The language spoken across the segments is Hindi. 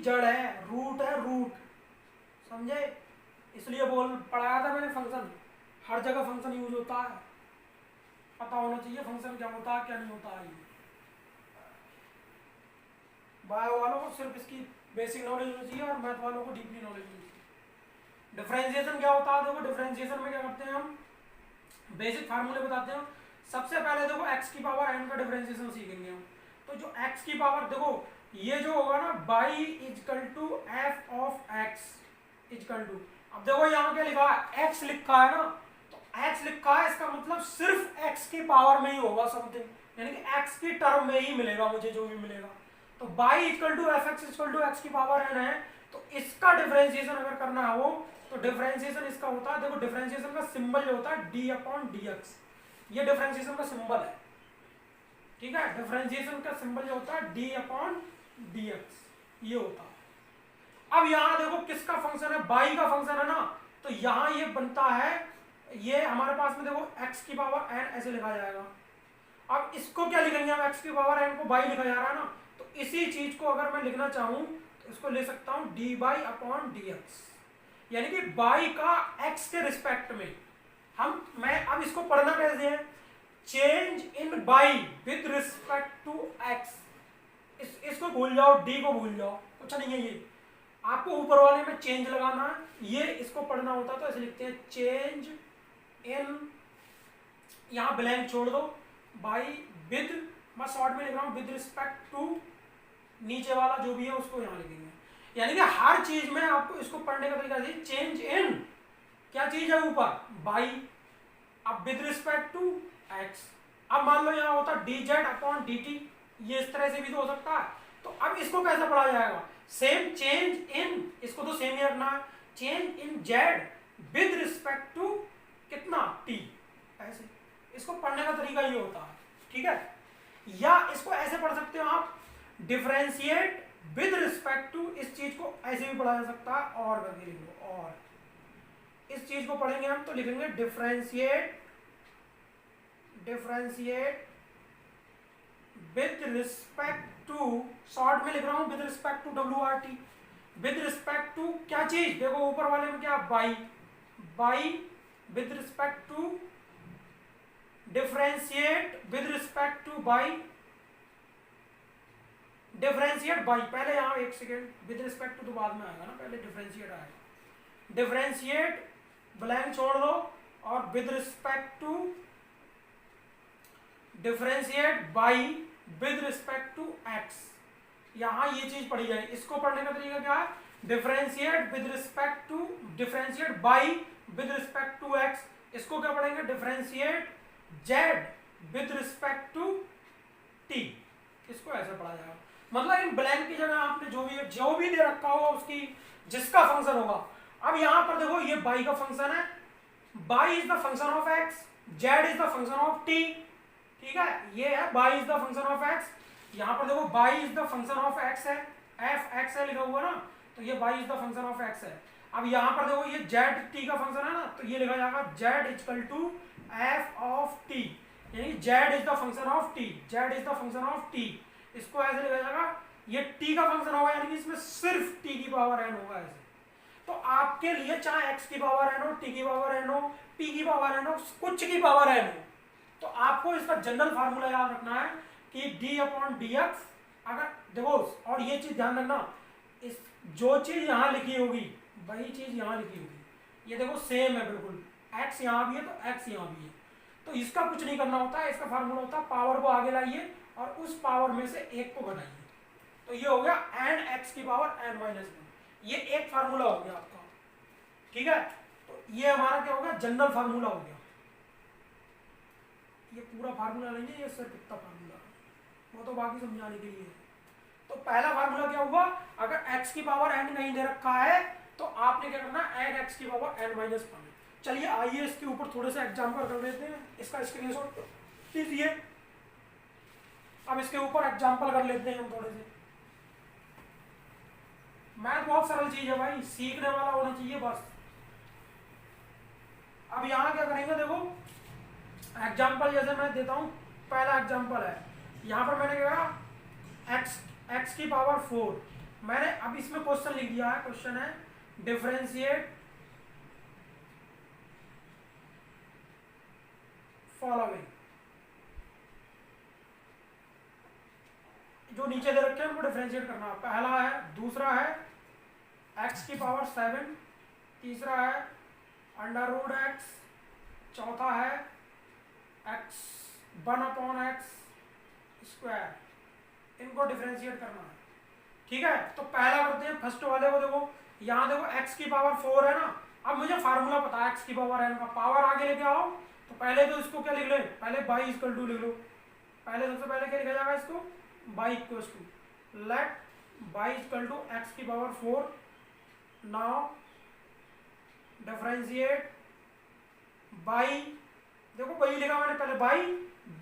जड़ है, रूट है, रूट, समझे? इसलिए पढ़ाया था मैंने फंक्शन, हर जगह फंक्शन यूज होता है, पता होना चाहिए फंक्शन क्या होता है क्या नहीं होता है। बायो वालों को सिर्फ इसकी बेसिक नॉलेज होनी चाहिए और मैथ वालों को डीपली नॉलेज होनी चाहिए। डिफरेंशिएशन क्या होता है? देखो डिफरेंशिएशन में क्या करते हैं हम, बेसिक फार्मूले बताते हैं। सबसे पहले देखो x की पावर n का डिफरेंशिएशन सीखेंगे हम। तो जो x की पावर, देखो ये जो होगा ना y is equal to f of x is equal to, अब देखो यहाँ क्या लिखा है, x लिखा है ना, तो x लिखा है, इसका मतलब सिर्फ x की पावर में ही होगा समथिंग, यानी कि x की टर्म में ही मिलेगा मुझे जो भी मिलेगा। तो y is equal to f x is equal to x की पावर n है, तो इसका डिफरेंशिएशन अगर करना हो तो डिफरेंशिएशन इसका होता है, देखो डिफरेंशिएशन का सिंबल जो होता है d अपॉन dx, ये डिफरेंशिएशन का सिंबल है, ठीक है? डिफरेंशिएशन का सिंबल जो होता है d अपॉन dx, ये होता है। अब यहां देखो किसका फंक्शन है, y का फंक्शन है ना, तो यहां ये बनता है, ये हमारे पास में देखो x की पावर n ऐसे लिखा जाएगा। अब इसको क्या लिखेंगे हम, x की पावर n को y लिखा जा रहा है ना, तो इसी चीज को अगर मैं लिखना चाहूं तो इसको ले सकता हूं dy अपॉन dx, यानी कि y का x के रिस्पेक्ट में मैं अब इसको पढ़ना कैसे है, change in y with respect to x, इसको भूल जाओ, d को भूल जाओ, कुछ नहीं है ये, आपको ऊपर वाले में चेंज लगाना है, ये इसको पढ़ना होता तो ऐसे लिखते हैं चेंज इन, यहां ब्लैंक छोड़ दो, y विद, मैं शॉर्ट में लिख रहा हूं विद रिस्पेक्ट टू, नीचे वाला जो भी है उसको यहां लिखेंगे, यानी कि हर चीज में आपको इसको पढ़ने का तरीका चाहिए, चेंज इन क्या चीज है ऊपर y, अब विद रिस्पेक्ट टू x, अब मान लो यहाँ होता dz अपॉन dt, ये इस तरह से भी तो हो सकता है। तो अब इसको कैसे पढ़ा जाएगा, सेम चेंज इन, इसको तो सेम ही रखना है, change in z with respect to कितना t, ऐसे इसको पढ़ने का तरीका ये होता है, ठीक है? या इसको ऐसे पढ़ सकते हो आप, डिफरेंशिएट विद रिस्पेक्ट टू, इस चीज को ऐसे भी पढ़ा जा सकता है, और करके लिख लो, और इस चीज को पढ़ेंगे हम तो लिखेंगे differentiate with respect to, short में लिख रहा हूं with respect to WRT, with respect to क्या चीज, देखो ऊपर वाले में क्या y with respect to, differentiate with respect to y, differentiate y, पहले यहां एक सेकेंड, विद रिस्पेक्ट टू तो बाद में आएगा ना, पहले डिफरेंशिएट आएगा, डिफरेंशिएट ब्लैंक छोड़ दो, और with respect to, differentiate y with respect to x, यहां ये चीज पढ़ी जाएगी। इसको पढ़ने का तरीका क्या है, differentiate with respect to, differentiate y with respect to x, इसको क्या पढ़ेंगे, differentiate z with respect to t, इसको ऐसे पढ़ा जाएगा। मतलब इन ब्लैंक की जगह आपने जो भी दे रखा होगा उसकी, जिसका फंक्शन होगा, अब यहां पर देखो ये y का फंक्शन है, y is the function of x, z is the function of t, ठीक है? ये है y is the function of x, यहां पर देखो y is the function of x है, f x है लिखा हुआ ना, तो ये y is the function of x है। अब यहां पर देखो ये z t का फंक्शन है ना, तो ये लिखा जाएगा z equal to f of t, यानी z is the function of t, z is the function of t, इसको ऐसे लिखा जाएगा, ये t का फंक्शन होगा, यानी कि इसमें सिर्फ t की पावर n होगा ऐसे। तो आपके लिए चाहे x की पावर n हो, t की पावर n हो, p की पावर n हो, कुछ की पावर n हो, तो आपको इसका जनरल फार्मूला याद रखना है कि d अपॉन dx, अगर देखो, और ये चीज ध्यान रखना, इस जो चीज यहां लिखी होगी वही चीज यहां लिखी होगी, ये देखो सेम है बिल्कुल, x यहां भी है तो x यहां भी है, तो इसका कुछ नहीं करना होता है, इसका फार्मूला होता है पावर को आगे लाइए और उस पावर में से एक को घटाइए, तो ये हो गया n x की पावर n माइनस 1, ये एक फार्मूला हो गया आपका, ठीक है? तो ये हमारा क्या हो गया, जनरल फार्मूला हो गया। ये पूरा फार्मूला नहीं है, ये सिर्फ इतना फार्मूला, वो तो बाकी समझाने के लिए है। तो पहला फार्मूला क्या हुआ, अगर x की पावर n नहीं दे रखा है तो आपने क्या करना है, n x की पावर n माइनस 1। चलिए आइए इसके ऊपर थोड़े से एग्जाम्पल कर लेते हैं, इसका स्क्रीनशॉट लीजिए। अब इसके ऊपर एग्जाम्पल कर लेते हैं हम थोड़े से, मैथ बहुत सरल चीज है भाई, सीखने वाला होना चाहिए बस। अब यहाँ क्या करेंगे, देखो एग्जाम्पल जैसे मैं देता हूँ, पहला एग्जाम्पल है, यहाँ पर मैंने क्या कहा, x की पावर 4 मैंने अब इसमें क्वेश्चन लिख दिया है, क्वेश्चन है डिफरेंशिएट फॉलोइंग, जो नीचे दे रखे हैं उनको डिफरेंशिएट करना। पहला है, दूसरा है x की पावर 7, तीसरा है अंडर रूट एक्स, चौथा है x 1/x स्क्वायर, इनको डिफरेंशिएट करना है। ठीक है, तो पहला करते हैं फर्स्ट वाले को। देखो यहाँ देखो x की पावर 4 है ना, अब मुझे फार्मूला पता है x की पावर n का, पावर आगे लेके आओ तो पहले तो इसको क्या लिख ले, पहले बाई इक्वल टू लिख लो। पहले सबसे पहले क्या लिखा जाएगा इसको, y equal to let y equal to x की पावर 4, नाउ डिफरेंशिएट बाई, देखो बाई लिखा मैंने पहले, बाई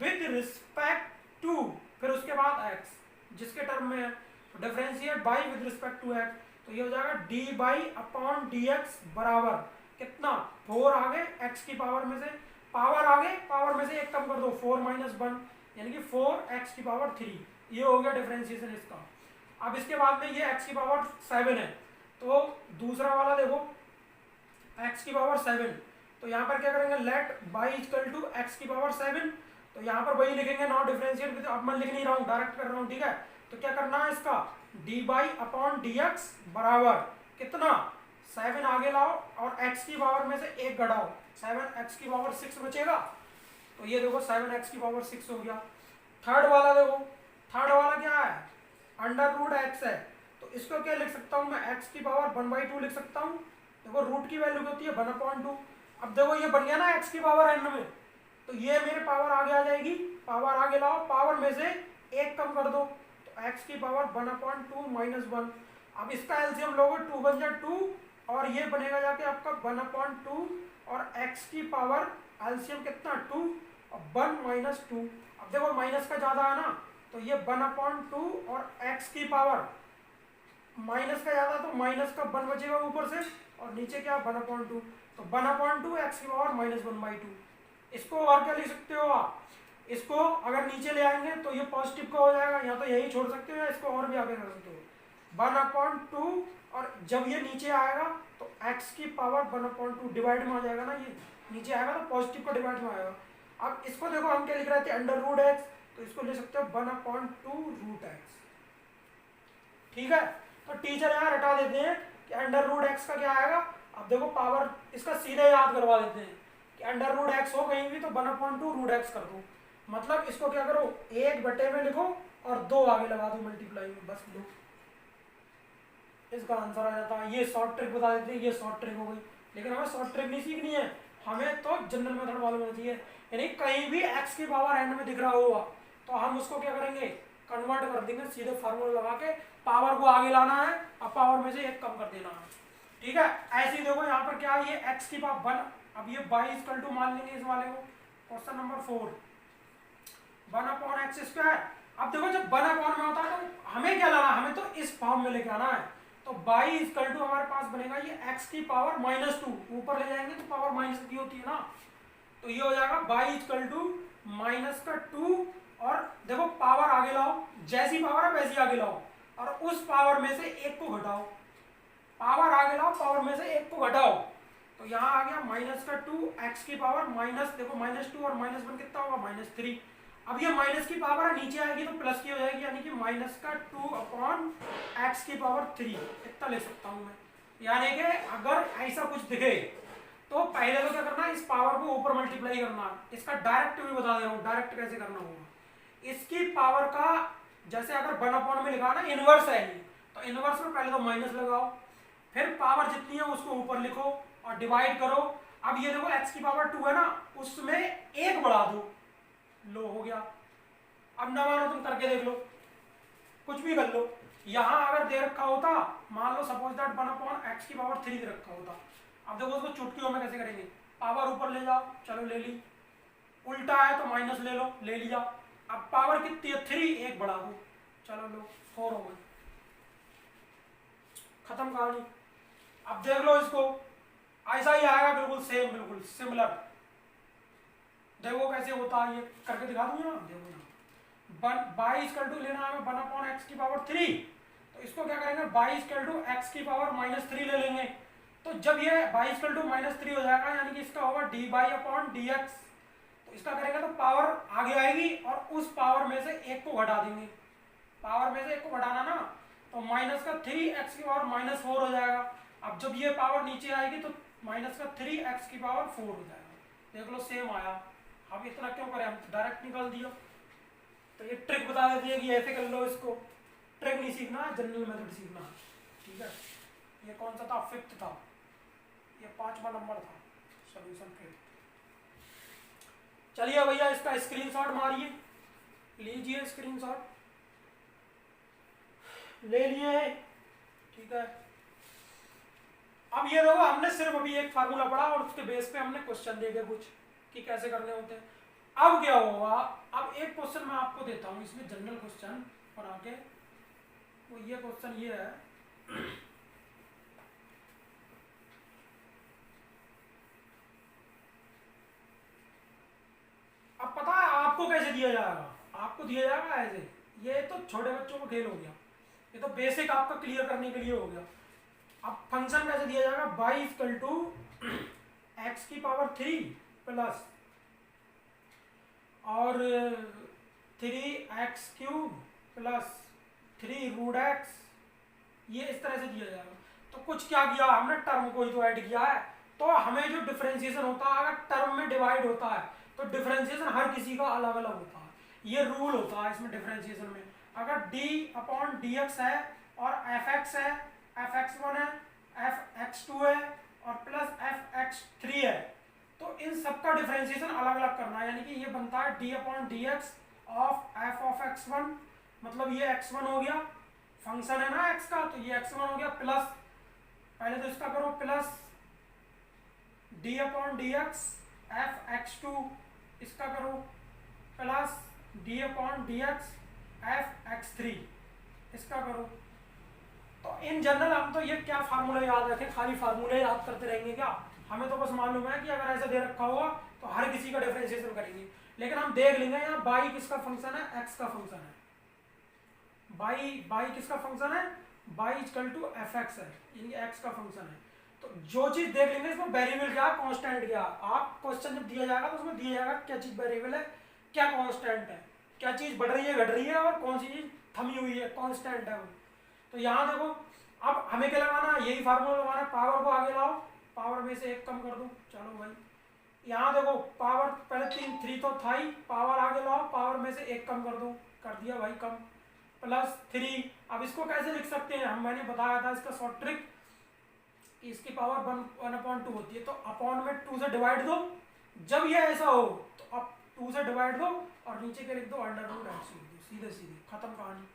विद रिस्पेक्ट टू, फिर उसके बाद x जिसके टर्म में है, तो differentiate y with respect to x, तो ये हो जाएगा d y upon d x बराबर कितना, 4 आगे x की पावर में से, पावर आगे पावर में से एक कम कर दो, 4 माइनस 1 यानी कि 4x की पावर 3, ये हो गया डिफरेंशिएशन इसका। अब इसके बाद में ये x की पावर 7 है, तो दूसरा वाला देखो x की पावर 7, तो यहाँ पर क्या करेंगे, let y equal to x की पावर 7, तो यहाँ पर वही लिखेंगे, नॉट डिफरेंशिएट विद, अब मैं लिख नहीं रहा हूँ, डायरेक्ट कर रहा हूँ। ठीक है, तो क्या करना है इसका, D y upon d x बराबर कितना, 7 आगे लाओ और x की पावर में से एक घटाओ, 7x की पावर 6 बचेगा, तो ये देखो 7x की पावर 6 हो गया। थर्ड वाला देखो, थर्ड वाला क्या है, अंडर रूट एक्स है, तो इसको क्या लिख सकता हूँ मैं, x की पावर 1/2 लिख सकता हूँ। देखो रूट की वैल्यू होती है 1/2, अब देखो ये बन गया ना x की पावर n में, तो ये मेरे पावर आगे आ जाएगी, पावर आगे लाओ, पावर में से एक कम कर दो, तो x की पावर 1/2 माइनस 1, अब इसका एलसीएम लोगे 2 बन जाए 2, और ये बनेगा जाके आपका 1/2, और x की पावर एलसीएम कितना 2 और 1 माइनस 2, अब देखो माइनस का ज्यादा है ना, तो ये 1/2 और x की पावर माइनस का ज्यादा, तो माइनस का 1 बचेगा ऊपर से, और नीचे क्या 1/2, तो 1/2 x की पावर -1/2। इसको और क्या लिख सकते हो आप, इसको अगर नीचे ले आएंगे तो ये पॉजिटिव का हो जाएगा, या तो यही छोड़ सकते हो या इसको और भी आगे कर सकते हो, 1/2, और जब ये नीचे आएगा तो x की पावर 1/2 डिवाइड में आ जाएगा ना, ये नीचे आएगा तो पॉजिटिव का डिवाइड में आएगा। अब इसको देखो हम क्या लिख रहे थे, अंडर रूट एक्स, तो इसको ले सकते हो 1/2 रूट एक्स। ठीक है, तो टीचर यहाँ हटा देते हैं कि अंडर रूट एक्स का क्या आएगा, अब देखो पावर इसका सीधे याद करवा देते हैं कि अंडर रूट एक्स हो कहीं भी तो 1/2 रूट एक्स कर दो, मतलब इसको क्या करो, 1 बटे में लिखो और 2 आगे लगा दो मल्टीप्लाई में, बस लो इसका आंसर आ जाता है। ये शॉर्ट ट्रिक बता देते हैं, ये शॉर्ट ट्रिक हो गई, लेकिन हमें शॉर्ट ट्रिक नहीं सीखनी है, हमें तो जनरल मेथड मालूम होना चाहिए, यानी कहीं भी x की पावर n में दिख रहा होगा तो हम उसको क्या करेंगे, कन्वर्ट कर देंगे, सीधे फार्मूला लगा के पावर को आगे लाना है और पावर में से एक कम कर देना है। ठीक है, ऐसे ही देखो यहाँ पर क्या है, ये x की पावर 1, अब ये बाई इक्वल टू मान लेंगे इस वाले को, क्वेश्चन नंबर 4 1/x स्क्वायर। अब देखो जब 1/, में होता है तो हमें क्या लाना, हमें तो इस फॉर्म में लेके आना है, तो बाई इक्वल टू हमारे पास बनेगा ये x की पावर -2, ऊपर ले जाएंगे तो पावर -2 होती है ना, तो ये हो जाएगा बाई इक्वल टू -2, और देखो पावर आगे लाओ, जैसी पावर है वैसी आगे लाओ, और उस पावर में से एक को घटाओ, पावर आगे लाओ पावर में से एक को घटाओ, तो यहाँ आ गया -2 x की पावर माइनस, देखो -2 और -1 कितना होगा -3, अब ये माइनस की पावर नीचे आएगी तो प्लस की हो जाएगी, यानी कि -2 x की पावर 3, इतना ले सकता हूँ मैं। यानी कि अगर ऐसा कुछ दिखे तो पहले तो क्या करना है, इस पावर को ऊपर मल्टीप्लाई करना, इसका डायरेक्ट भी बता दे रहा हूँ, डायरेक्ट कैसे करना होगा, इसकी पावर का जैसे अगर 1/, में लिखा ना, इनवर्स है ये, तो इनवर्स में पहले तो माइनस लगाओ, फिर पावर जितनी है उसको ऊपर लिखो और डिवाइड करो। अब ये देखो x की पावर 2 है ना, उसमें एक बढ़ा दो, लो हो गया। अब ना मानो तुम करके देख लो, कुछ भी कर लो, यहां अगर दे रखा होता, मान लो सपोज दैट 1/x की पावर 3 दे रखा होता, अब देखो उसको चुटकियों में कैसे करेंगे, पावर ऊपर ले जाओ, चलो ले ली, उल्टा है तो माइनस ले लो, ले लिया, अब पावर कितनी है 3, एक बढ़ा दो, चलो लो 4 हो गई, खत्म कहानी। अब देख लो इसको, ऐसा ही आएगा बिल्कुल सेम, बिल्कुल सिमिलर, देखो कैसे होता है, ये करके दिखा दूंगा ना, देखो यहाँ बाई इक्वल टू लेना है 1/x की पावर 3, तो इसको क्या करेंगे, बाई इक्वल टू एक्स की पावर -3 ले लेंगे। तो जब ये बाई इक्वल टू -3 हो जाएगा यानी कि इसका होगा D y upon d x. तो इसका करेंगे तो पावर आगे आएगी और उस पावर में से एक को घटा देंगे, पावर में से एक को घटाना ना, तो माइनस का 3x की पावर -4 हो जाएगा। अब जब ये पावर नीचे आएगी तो माइनस का 3x की पावर 4 हो जाएगा। देख लो सेम आया। अब इतना क्यों करें, हम डायरेक्ट निकाल दिया। तो ये ट्रिक बता देती है कि ऐसे कर लो, इसको ट्रिक नहीं सीखना, जनरल मेथड सीखना है, ठीक है। ये कौन सा था, 5th था, ये 5वां नंबर था सॉल्यूशन के। चलिए भैया इसका स्क्रीनशॉट मारिए, लीजिए स्क्रीनशॉट, ले लिए, ठीक है। अब ये देखो हमने सिर्फ अभी एक फार्मूला पढ़ा और उसके बेस पे हमने क्वेश्चन देखे कुछ कि कैसे करने होते हैं। अब क्या होगा, अब एक क्वेश्चन मैं आपको देता हूँ इसमें जनरल क्वेश्चन बना के, वो ये क्वेश्चन ये है, अब पता है आपको कैसे दिया जाएगा, आपको दिया जाएगा ऐसे, ये तो छोटे बच्चों को खेल हो गया, ये तो बेसिक आपका क्लियर करने के लिए हो गया। अब फंक्शन कैसे दिया जाएगा, बाई इक्वल टू एक्स की पावर 3 प्लस और 3x cube plus 3 root x, ये इस तरह से दिया जाएगा। तो कुछ क्या किया हमने, टर्म को ही तो ऐड किया है। तो हमें जो डिफरेंशिएशन होता है अगर टर्म में डिवाइड होता है तो डिफरेंशिएशन हर किसी का अलग अलग होता है, ये रूल होता है इसमें डिफरेंशिएशन में। अगर d अपॉन डी एक्स है और एफ एक्स है, एफ एक्स 1 है, एफ एक्स 2 है और प्लस एफ एक्स 3 है, तो इन सबका डिफरेंशिएशन अलग अलग करना है। यानी कि ये बनता है d upon d x of F of x1, मतलब ये x1 हो गया, फंक्शन है ना x का, तो ये x1 हो गया, प्लस पहले तो इसका करो plus d upon d x F x2, इसका करो plus d upon d x F x3, इसका करो। तो इन जनरल हम तो ये क्या फार्मूला याद रखें, खाली फार्मूले याद करते रहेंगे क्या, हमें तो बस मालूम है कि अगर ऐसा दे रखा होगा तो हर किसी का डिफरेंशिएशन करेंगे। लेकिन हम देख लेंगे यहाँ बाई किसका फंक्शन है, एक्स का फंक्शन है, बाई किसका फंक्शन है, y equal to f x है, यानी एक्स का फंक्शन है। तो जो चीज देख लेंगे इसमें वेरिएबल क्या, कांस्टेंट क्या, आप क्वेश्चन जब दिया जाएगा तो उसमें दिया जाएगा क्या चीज वेरिएबल है, क्या कांस्टेंट है, क्या चीज बढ़ रही है घट रही है और कौन सी चीज थमी हुई है, कांस्टेंट है वो। तो यहाँ देखो अब हमें क्या लगाना, यही फार्मूला लगाना, पावर को आगे लाओ, पावर में से एक कम कर दो, चलो भाई। यहाँ देखो पावर पहले 3 तो था ही, पावर आगे लाओ, पावर में से एक कम कर दो, कर दिया भाई कम, प्लस 3। अब इसको कैसे लिख सकते हैं, हम मैंने बताया था इसका शॉर्ट ट्रिक, इसकी पावर 1/2 होती है, तो अपॉन में 2 से डिवाइड दो, जब ये ऐसा हो तो अब 2 से डिवाइड दो और नीचे के लिख दो अंडर रूट एक्स लिख दो, सीधे सीधे खत्म कहानी।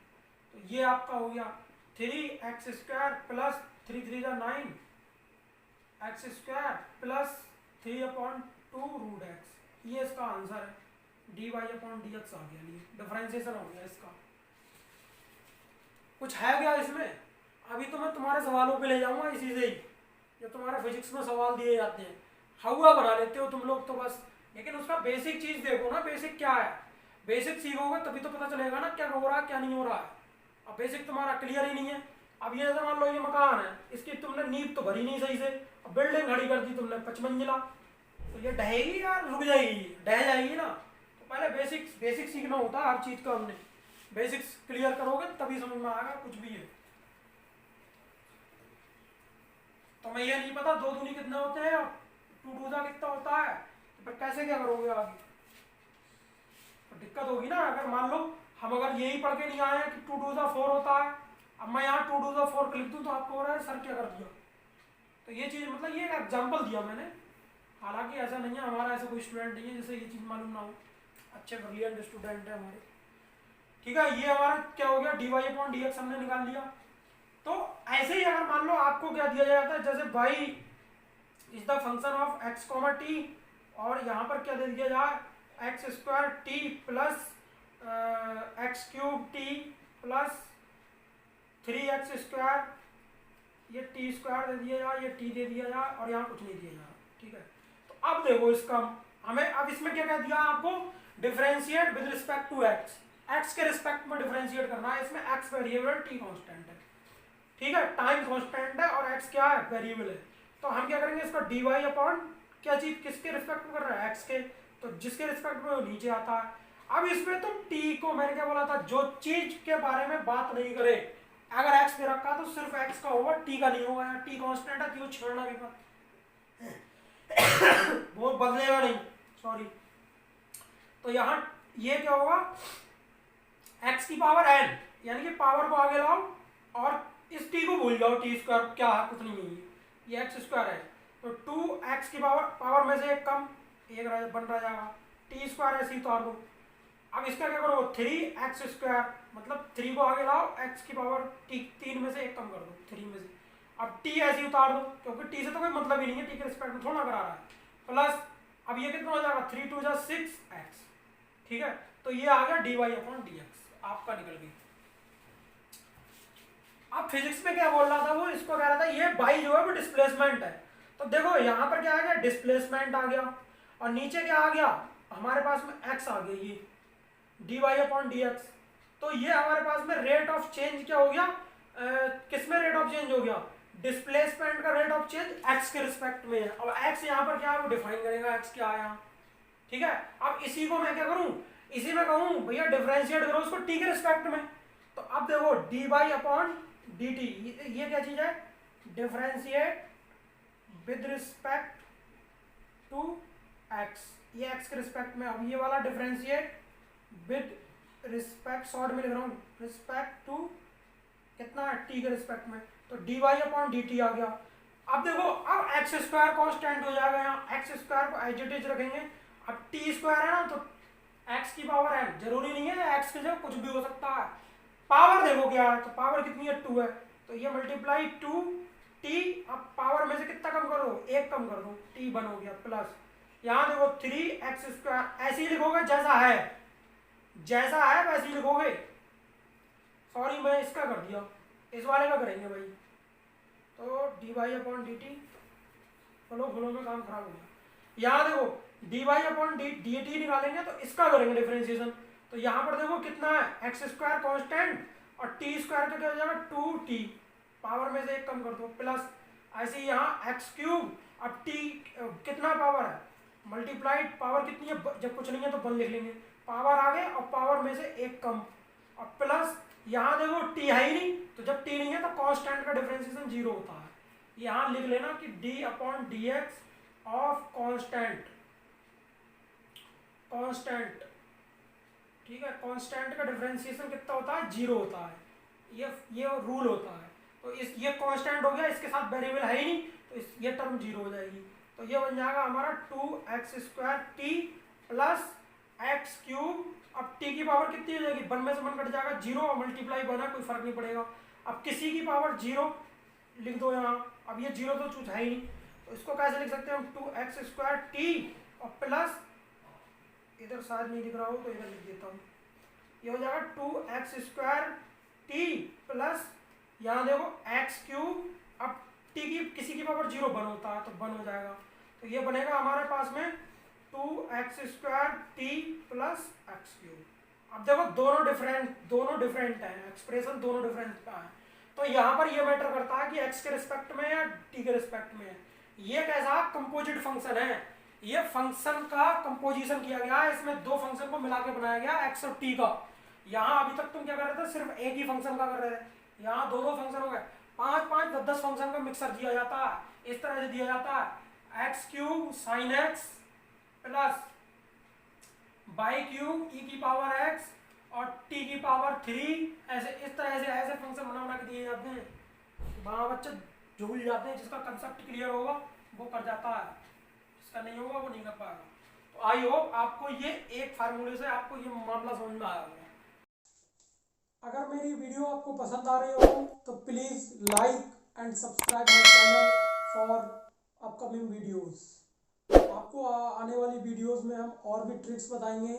तो ये आपका हो गया 3x² plus 3 3 9 x square plus 3/2 root x, ये इसका आंसर है, dy अपॉन डी एक्स आ गया, ये डिफरेंशिएशन हो गया इसका। कुछ है क्या इसमें, अभी तो मैं तुम्हारे सवालों पे ले जाऊंगा इसी से ही, जो तुम्हारे फिजिक्स में सवाल दिए जाते हैं, हवा बना लेते हो तुम लोग तो बस, लेकिन उसका बेसिक चीज देखो ना, बेसिक क्या है, बेसिक सीखोगे तभी तो पता चलेगा ना क्या हो रहा है क्या नहीं हो रहा है। अब बेसिक तुम्हारा क्लियर ही नहीं है। अब ये मान लो ये मकान है, इसकी तुमने नींव तो भरी नहीं सही से, अब बिल्डिंग खड़ी कर दी तुमने 5 मंजिला, तो ये ढहेगी या रुक जाएगी, ढह जाएगी ना। तो पहले बेसिक सीखना होता है हर चीज का, हमने बेसिक्स क्लियर करोगे तभी समझ में आएगा कुछ भी है। तो मैं ये नहीं पता 2 दूनी कितने होते हैं, 2 दूजा कितना होता है, तो फिर कैसे क्या करोगे आगे, तो दिक्कत होगी ना। अगर मान लो हम अगर यही पढ़ के नहीं आए हैं कि 2 दूजा 4 होता है, अब मैं यहाँ 2 दूजा 4 लिख दूँ तो आपको हो रहा है सर क्या कर दिया। तो ये चीज़ मतलब ये एग्जाम्पल दिया मैंने, हालांकि ऐसा नहीं है, हमारा ऐसा कोई स्टूडेंट नहीं है जिसे ये चीज़ मालूम ना हो, अच्छे ब्रिलियंट स्टूडेंट है हमारे, ठीक है। ये हमारा क्या हो गया, dy अपॉन डी एक्स हमने निकाल लिया। तो ऐसे ही अगर मान लो आपको क्या दिया जाता है, जैसे y is the function of x, t, और यहाँ पर क्या दे दिया जाए, x² t plus x³ t plus 3x², ये t² दे दिया जाए, ये t दे दिया जाए और यहाँ कुछ नहीं दिया जाए, ठीक है। तो अब देखो इसका हमें, अब इसमें क्या कह दिया आपको, differentiate with respect to x, x के रिस्पेक्ट में डिफरेंशिएट करना है, इसमें x वेरिएबल t कांस्टेंट है, ठीक है, टाइम कांस्टेंट है और एक्स क्या है, वेरिएबल है। तो हम क्या करेंगे, इसका dy अपॉन क्या चीज किसके रिस्पेक्ट में कर रहा है, एक्स के, तो जिसके रिस्पेक्ट में वो नीचे आता है। अब इसमें तो t को मैंने क्या बोला था, जो चीज के बारे में बात नहीं करे, अगर x में रखा तो सिर्फ x का होगा, t का नहीं होगा। यहाँ t कांस्टेंट है, क्यों छेड़ना भी मत, वो बदलेगा नहीं, सॉरी। तो यहाँ ये क्या होगा, x की पावर n, यानी कि पावर को आगे लाओ और इस t को भूल जाओ, t स्क्वायर क्या है, कुछ नहीं है, ये x स्क्वायर है। तो 2x की पावर में से एक कम, एक बन रहा जाएगा, t स्क्वायर ऐसे ही उतार दो। अब इसका क्या करो, 3x स्क्वायर, मतलब 3 को आगे लाओ, x की पावर 3 में से एक कम कर दो, 3 में से। अब t ऐसे ही उतार दो, क्योंकि t से तो कोई मतलब ही नहीं है, t के रिस्पेक्ट में थोड़ा करा रहा है, प्लस अब ये कितना हो जाएगा, 3 2 6x, ठीक है। तो ये आ गया dy अपॉन dx, आपका निकल गया। अब फिजिक्स में क्या बोल रहा था वो, इसको कह रहा था ये बाई जो है वो डिस्प्लेसमेंट है। तो देखो यहाँ पर क्या आ गया, डिस्प्लेसमेंट आ गया, और नीचे क्या आ गया, हमारे पास में x आ गया, ये dy अपॉन dx। तो ये हमारे पास में रेट ऑफ चेंज क्या हो गया, किसमें रेट ऑफ चेंज हो गया, डिस्प्लेसमेंट का रेट ऑफ चेंज x के रिस्पेक्ट में है। अब x यहाँ पर क्या है वो डिफाइन करेगा, x क्या है यहाँ, ठीक है। अब इसी को मैं क्या करूं, इसी में कहूं भैया डिफरेंशिएट करो उसको t के रिस्पेक्ट में। तो अब देखो dy अपॉन dt, ये क्या चीज है, differentiate with respect to x, ये x के रिस्पेक्ट में। अब ये वाला डिफरेंशिएट विद रिस्पेक्ट, शॉर्ट में लिख रहा हूँ, रिस्पेक्ट टू कितना है, t के रिस्पेक्ट में। तो dy अपॉन dt आ गया। अब देखो, अब एक्स स्क्वायर कॉन्स्टेंट हो जाएगा, यहाँ एक्स स्क्वायर को एज इट इज रखेंगे। अब टी स्क्वायर है ना, तो एक्स की पावर n, जरूरी नहीं है एक्स की जगह कुछ भी हो सकता है। पावर देखो क्या है, तो पावर कितनी है, 2 है, तो ये मल्टीप्लाई 2 टी। अब पावर में से कितना कम कर दो, एक कम कर दो, टी बन हो गया, प्लस यहाँ देखो 3x स्क्वायर, ऐसे ही लिखोगे जैसा है, जैसा है वैसे ही लिखोगे। सॉरी मैं इसका कर दिया, इस वाले का करेंगे भाई। तो d y upon d t, flow में काम खराब हो गया। यहाँ देखो d y upon d t निकालेंगे तो इसका करेंगे डिफरेंशिएशन। तो यहाँ पर देखो कितना है, एक्स स्क्वायर कॉन्स्टेंट और टी स्क्वायर का क्या हो जाएगा, 2t, पावर में से एक कम कर दो, प्लस ऐसे ही यहाँ एक्स क्यूब। अब टी कितना पावर है, मल्टीप्लाइड पावर कितनी है, जब कुछ नहीं है तो 1 लिख लेंगे, पावर आगे और पावर में से एक कम, और प्लस यहाँ देखो टी है ही नहीं, तो जब टी नहीं है तो कांस्टेंट का डिफरेंशिएशन 0 होता है। यहाँ लिख लेना कि D upon d x of constant, constant, ठीक है, कांस्टेंट का डिफरेंशिएशन कितना होता है, 0 होता है, ये रूल होता है। तो इस ये कांस्टेंट हो गया, इसके साथ वेरिएबल है ही नहीं, तो ये टर्म 0 हो जाएगी। तो ये बन जाएगा हमारा 2x square T plus x cube. अब टी की पावर कितनी हो जाएगी, 1 में से 1 कट जाएगा, 0 और मल्टीप्लाई 1 है, कोई फर्क नहीं पड़ेगा। अब किसी की पावर 0 लिख दो यहाँ, अब ये 0 तो चूज है ही नहीं, तो इसको कैसे लिख सकते हैं हम, 2x स्क्वायर टी और प्लस, इधर शायद नहीं लिख रहा हो तो इधर लिख देता हूँ, ये हो जाएगा 2x स्क्वायर टी प्लस यहाँ देखो एक्स क्यूब। अब टी की किसी की पावर 0 1 होता है, तो 1 हो जाएगा, तो ये बनेगा हमारे पास में 2x square T plus x cube. अब देखो दोनों डिफरेंट है, एक्सप्रेशन दोनों डिफरेंट का है। तो यहाँ पर ये मैटर करता है कि x के रिस्पेक्ट में या t के रिस्पेक्ट में है। ये कैसा कंपोजिट फंक्शन है, ये फंक्शन का कंपोजिशन किया गया है, इसमें दो फंक्शन को मिला के बनाया गया x और t का। यहाँ अभी तक तुम क्या कर रहे थे, सिर्फ एक ही फंक्शन का कर रहे थे, यहाँ दो फंक्शन हो गए, 5 5 10 10 फंक्शन का मिक्सर दिया जाता है, इस तरह से दिया जाता है, x cube sine x plus y cube e की पावर एक्स और टी की पावर 3, ऐसे इस तरह से ऐसे फंक्शन बना के दिए जाते हैं। वहाँ बच्चे झूल जाते हैं, जिसका कंसेप्ट क्लियर होगा वो कर जाता है, जिसका नहीं होगा वो नहीं कर पाएगा। तो आई होप आपको ये एक फार्मूले से आपको ये मामला समझ में आया होगा। अगर मेरी वीडियो आपको पसंद आ रही हो तो please like and subscribe my channel for upcoming videos. आपको आने वाली वीडियोस में हम और भी ट्रिक्स बताएंगे